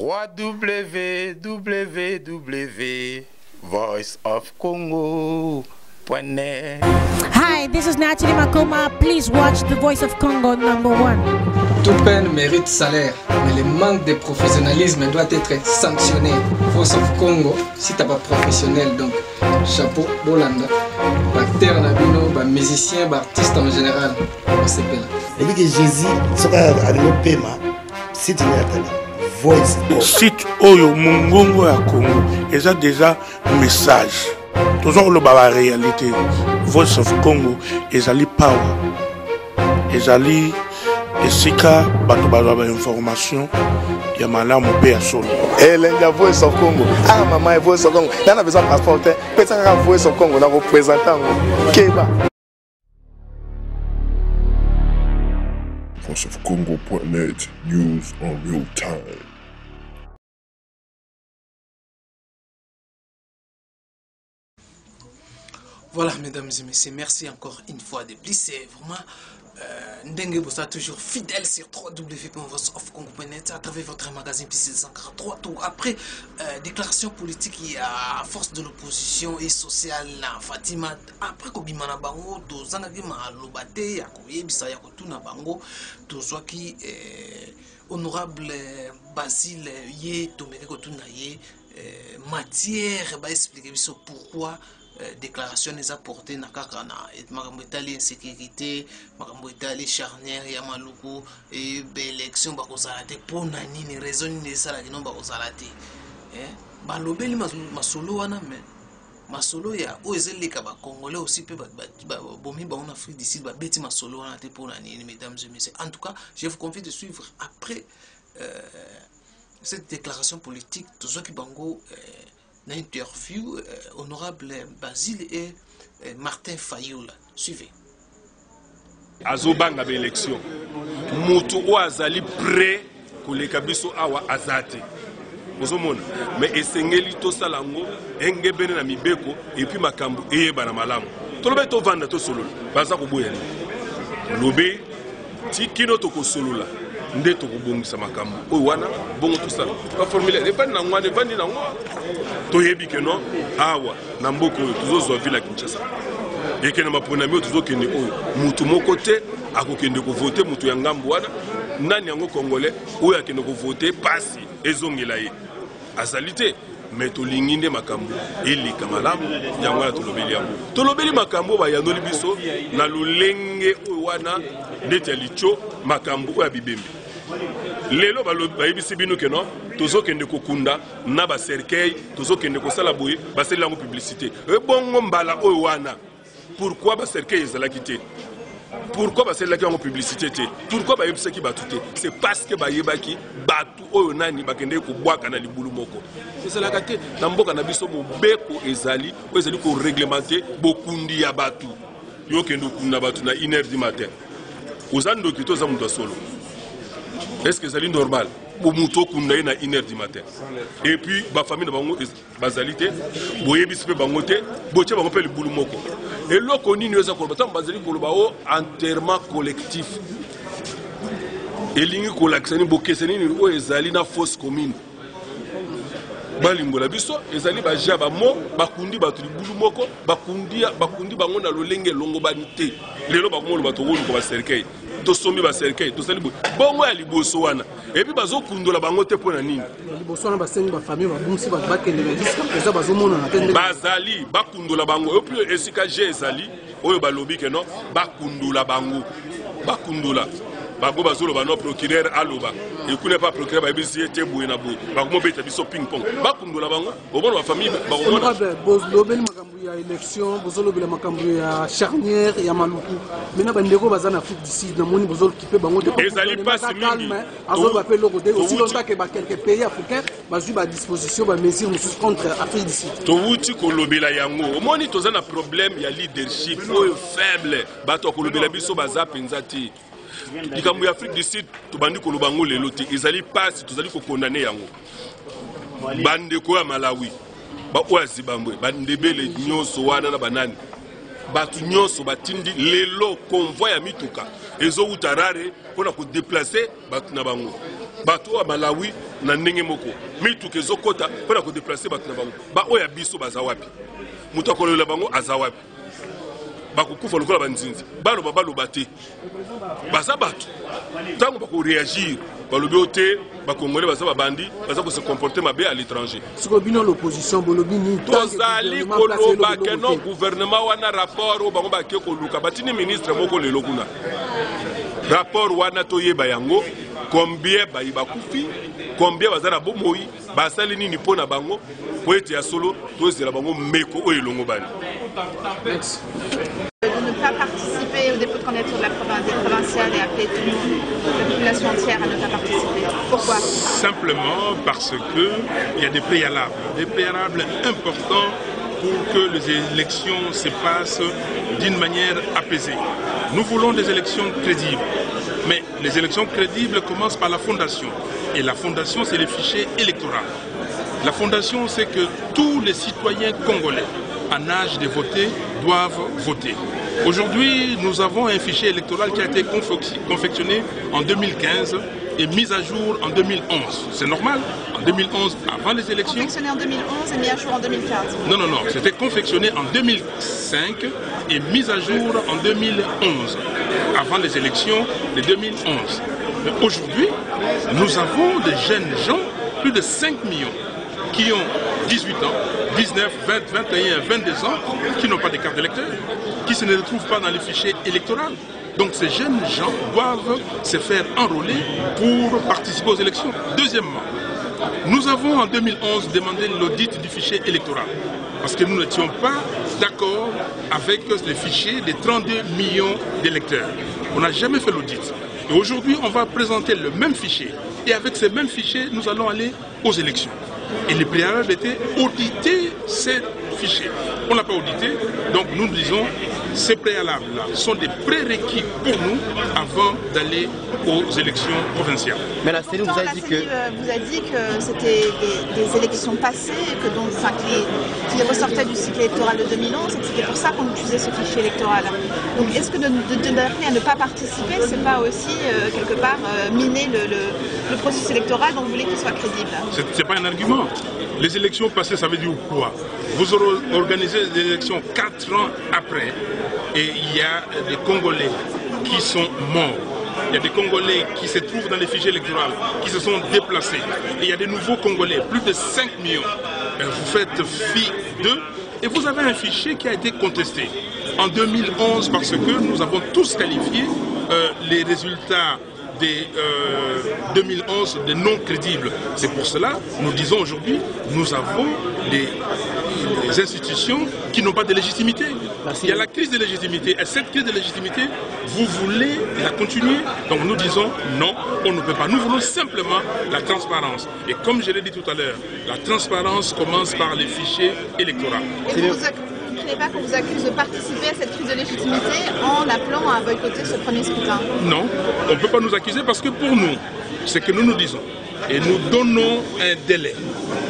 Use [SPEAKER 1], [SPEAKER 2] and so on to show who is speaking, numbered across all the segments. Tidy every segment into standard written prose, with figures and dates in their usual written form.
[SPEAKER 1] www.voiceofcongo.net.
[SPEAKER 2] Hi, this is Nathalie Makoma. Please watch The Voice of Congo #1.
[SPEAKER 3] Toute peine mérite salaire, mais le manque de professionnalisme doit être sanctionné. Voice of Congo, si t'as pas professionnel, donc chapeau, Bolanda. Acteur Nabino, musicien, artiste en général, on s'appelle.
[SPEAKER 4] Et puis que Jésus, ce qu'on a développé, c'est une Voice of
[SPEAKER 5] site Oyo Mungongo à Congo, et ça déjà message. Toujours le baba réalité. Voice of Congo, et ali power, et ali esika bato bazwa information ya malamu pe ya solo.
[SPEAKER 6] La Voice of Congo. Ah maman, Voice of Congo. Là on a besoin de passeport. Peut-être la Voice of Congo, on a représentant Keba.
[SPEAKER 7] VoiceOfCongo.net, news en real time.
[SPEAKER 8] Voilà, mesdames et messieurs, merci encore une fois de plus. C'est vraiment Ndengue Bossa, toujours fidèle sur www.voiceofcongo.net à travers votre magazine PC243 tours. Après déclaration politique, il y a force de l'opposition et sociale Fatima. Après Kobimana Bango, Tozanagi Malobate, Yakoye Bisa Yakotuna Bango, Tozwaki honorable Basile Ye, Tomere Kotuna Ye, matière, va expliquer pourquoi. Déclaration les apportées na kakana et makambo etali insécurité makambo etali charnière ya maluku et élection ba kozala te pona nini raison ni sala kino ba kozala te balobeli masolo wana mais masolo ya oezeleka ba congolais aussi pe ba bomi ba en Afrique d'ici ba beti masolo wana te pona nini. Mesdames et messieurs, en tout cas je vous confie de suivre après cette déclaration politique Tozoki Bango l'interview honorable Basile et Martin Fayoula. Suivez.
[SPEAKER 9] Azobanga ba élection. Mutu o azali prêt koleka biso awa azate. Ozomona mais esengeli to salango engebene na mibeko et puis makambu eyeba na malamu. Tolobe to vanda to solo. Baza ko boyela. Lobe tikino to ko solola. Nde to kubongisa makambo oyo wana bongo tosala ba formulaire evandi na ngwana evandi na ngwa toyebi ke non awa na mboko oyo tozozwa ville ya Kinshasa ekene maponami oyo tozokende oyo mutu moko te akokende kovote mutu ya ngambo wana nani yango congolais oyo akende kovote pasi ezongela ye azali te mais tolingi nde makambo elika malamu yango wana tolobeli yango tolobeli makambo bayandoli biso na lolenge oyo wana ndeti ya licho makambo oyo ya bibembe lelo bayebisi bino ke non tozokende kokunda na ba cercueil tozokende kosala boye baseli yango publicité ebongo mbala oyo wana pourquoi ba cercueil ezalaki te pourquoi baselaki yango publicité te pourquoi bayebisaki batu te c'est parce que bayebaki batu oyo nani bakende kobwaka na libulu moko ezalaka te na mboka na biso mobeko ezali oyo ezali koréglementé bokundi ya batu yokende okunda batu na 1h du matin ozandoki toza mutu solo. Est-ce que c'est normal pour muto kunda na 1h du matin et puis ba famille na bango bazalité boyebi sipe bango te boche bango pe libulu moko et loko nini eza ko batam bazali ko loba o enterrement collectif elingi ko laksani bokeseni ni o ezali na fosse commune balingola biso ezali ba jaba mo bakundi batu libulu moko bakundi bango na lolenge longo banité lelo bakomo lo bato ko ba cercueil to sombi ba cercueil to sali bongo ya liboso wana et puis bazo kundola bango te pona nini
[SPEAKER 8] liboso wana basengi ba famille ba bumsi ba bakende ba jusqu'à présent bazomona na tende
[SPEAKER 9] bazali bakundola bango et puis esika je ezali oyo balobi ke non bakundola bango bakundola bago bazolo ba no procureur aloba et kuna pas procureur ba bisi ete boye na boye bakomo beta biso ping pong bakundola bango obona ba famille bakomona
[SPEAKER 8] bozolobeli makambo ya élection bozolobela makambo ya charnière ya maluku mena bandeko bazana Afrique du Sud na moni bozolkipe bango te
[SPEAKER 9] ezali pas mingi
[SPEAKER 8] azoloba pe loko de aussi longtemps que ba quelques pays africains bazui ba disposition ba mesures mususu contre Afrique du Sud
[SPEAKER 9] to wuti kolobela yango omoni tozana problème ya leadership oyo faible bato kolobela biso baza penzati likambo ya Afrique du Sud tobandi koloba ngo lelo te ezali pasi tozali ko condamner yango bandeko ya Malawi ba oya Zimbabwe bandebele nyonso wana na banani batu nyonso batindi lelo convoi ya mituka ezouta rare mpona kodeplace batu na bango bato ya Malawi na ndenge moko mituka ezokota mpona kodeplace bato na bango baoyo ya biso baza wapi moto akolela bango aza wapi bakokufa lokola banzinzi baloba te baza bato ntango bakoreagir balobi o te bakongole baza babandi baza kose comporte mabe à l'étranger tozali koloba ke non gouvernement wana rapport oyo bango bake koluka batini ministre moko lelo kuna rapport wana toyeba yango combien bayi bakufi combien baza na bomoi basali nini mpo na bango po ete ya solo tozela bango meko oyo elongo bani.
[SPEAKER 10] De ne pas participer au dépôt de candidature de la provinciale et appeler tout le monde, la population entière à ne pas participer. Pourquoi?
[SPEAKER 5] Simplement parce qu'il y a des préalables importants pour que les élections se passent d'une manière apaisée. Nous voulons des élections crédibles, mais les élections crédibles commencent par la fondation. Et la fondation, c'est le fichier électoral. La fondation, c'est que tous les citoyens congolais en âge de voter doivent voter. Aujourd'hui, nous avons un fichier électoral qui a été confectionné en 2015 et mis à jour en 2011. C'est normal, en 2011, avant les élections.
[SPEAKER 10] Confectionné en 2011 et mis à jour en 2015.
[SPEAKER 5] Non, c'était confectionné en 2005 et mis à jour en 2011, avant les élections de 2011. Mais aujourd'hui, nous avons des jeunes gens, plus de 5 millions, qui ont 18 ans, 19, 20, 21, 22 ans, qui n'ont pas de carte d'électeur, qui ne se retrouvent pas dans les fichiers électoraux. Donc ces jeunes gens doivent se faire enrôler pour participer aux élections. Deuxièmement, nous avons en 2011 demandé l'audit du fichier électoral, parce que nous n'étions pas d'accord avec le fichier des 32 millions d'électeurs. On n'a jamais fait l'audit. Et aujourd'hui, on va présenter le même fichier. Et avec ce même fichier, nous allons aller aux élections. Et le préalable était auditer ces fichiers. On ne l'a pas audité, donc nous disons ces préalables-là sont des prérequis pour nous avant d'aller aux élections provinciales.
[SPEAKER 10] Mais la CENI vous a dit que c'était des élections passées, que donc, qui ressortaient du cycle électoral de 2011 et que c'était pour ça qu'on utilisait ce fichier électoral. Donc est-ce que de donner à ne pas participer, c'est pas aussi quelque part miner le processus électoral dont vous voulez qu'il soit crédible?
[SPEAKER 5] C'est pas un argument. Les élections passées, ça veut dire quoi? Vous aurez organisé des élections 4 ans après et il y a des Congolais qui sont morts. Il y a des Congolais qui se trouvent dans les fichiers électoraux, qui se sont déplacés. Et il y a des nouveaux Congolais, plus de 5 millions. Vous faites fi d'eux et vous avez un fichier qui a été contesté en 2011 parce que nous avons tous qualifié les résultats des 2011 de non crédibles. C'est pour cela que nous disons aujourd'hui, nous avons des institutions qui n'ont pas de légitimité. Il y a la crise de légitimité. Et cette crise de légitimité, vous voulez la continuer? Donc nous disons non, on ne peut pas. Nous voulons simplement la transparence. Et comme je l'ai dit tout à l'heure, la transparence commence par les fichiers électoraux.
[SPEAKER 10] Vous ne croyez pas qu'on vous accuse de participer à cette crise de légitimité en appelant à boycotter ce premier scrutin?
[SPEAKER 5] Non, on ne peut pas nous accuser parce que pour nous, c'est que nous disons. Et nous donnons un délai.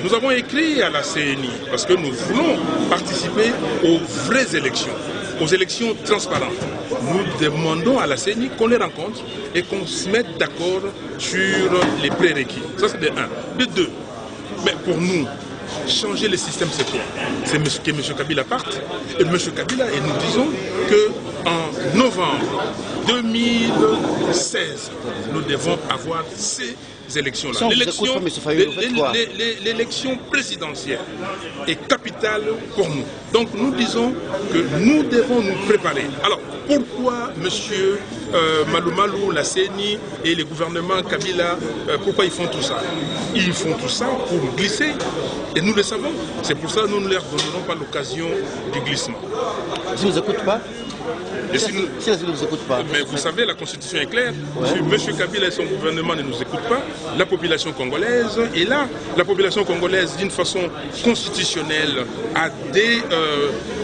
[SPEAKER 5] Nous avons écrit à la CENI parce que nous voulons participer aux vraies élections, aux élections transparentes. Nous demandons à la CENI qu'on les rencontre et qu'on se mette d'accord sur les prérequis. Ça c'est de 1. De 2, mais pour nous, changer le système, c'est quoi? C'est que M. Kabila parte. Et M. Kabila, et nous disons qu'en novembre 2016, nous devons avoir ces élections-là. L'élection présidentielle est capitale pour nous. Donc nous disons que nous devons nous préparer. Alors pourquoi M. Malou, la CENI et le gouvernement Kabila, pourquoi ils font tout ça? Ils font tout ça pour glisser. Et nous le savons. C'est pour ça que nous ne leur donnerons pas l'occasion du glissement.
[SPEAKER 11] Ils ne nous écoutent pas?
[SPEAKER 5] Si ils ne nous écoutent pas. Mais vous savez, la Constitution est claire. Ouais. Si M. Kabila et son gouvernement ne nous écoutent pas, la population congolaise est là. La population congolaise, d'une façon constitutionnelle, a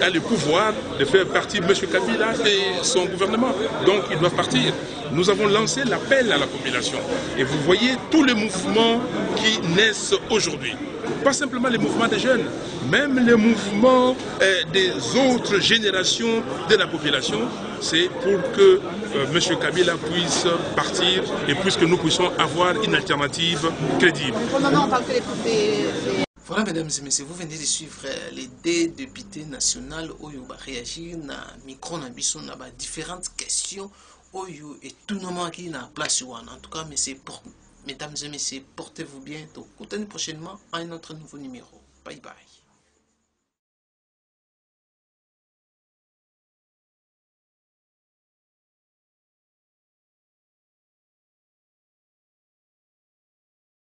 [SPEAKER 5] le pouvoir de faire partie de M. Kabila et son gouvernement. Donc, ils doivent partir. Nous avons lancé l'appel à la population. Et vous voyez tous les mouvements qui naissent aujourd'hui.
[SPEAKER 9] pas simplement les mouvements des jeunes, même les mouvements des autres générations de la population, c'est pour que M. Kabila puisse partir et puisque nous puissions avoir une alternative crédible.
[SPEAKER 10] Pour le moment, on parle que des...
[SPEAKER 8] Voilà, mesdames et messieurs, vous venez de suivre les deux députés nationaux qui ont réagi à micro na différentes questions et tout le monde qui est en place. En tout cas, mesdames et messieurs, portez-vous bien. Donc, prochainement à un autre nouveau numéro. Bye bye.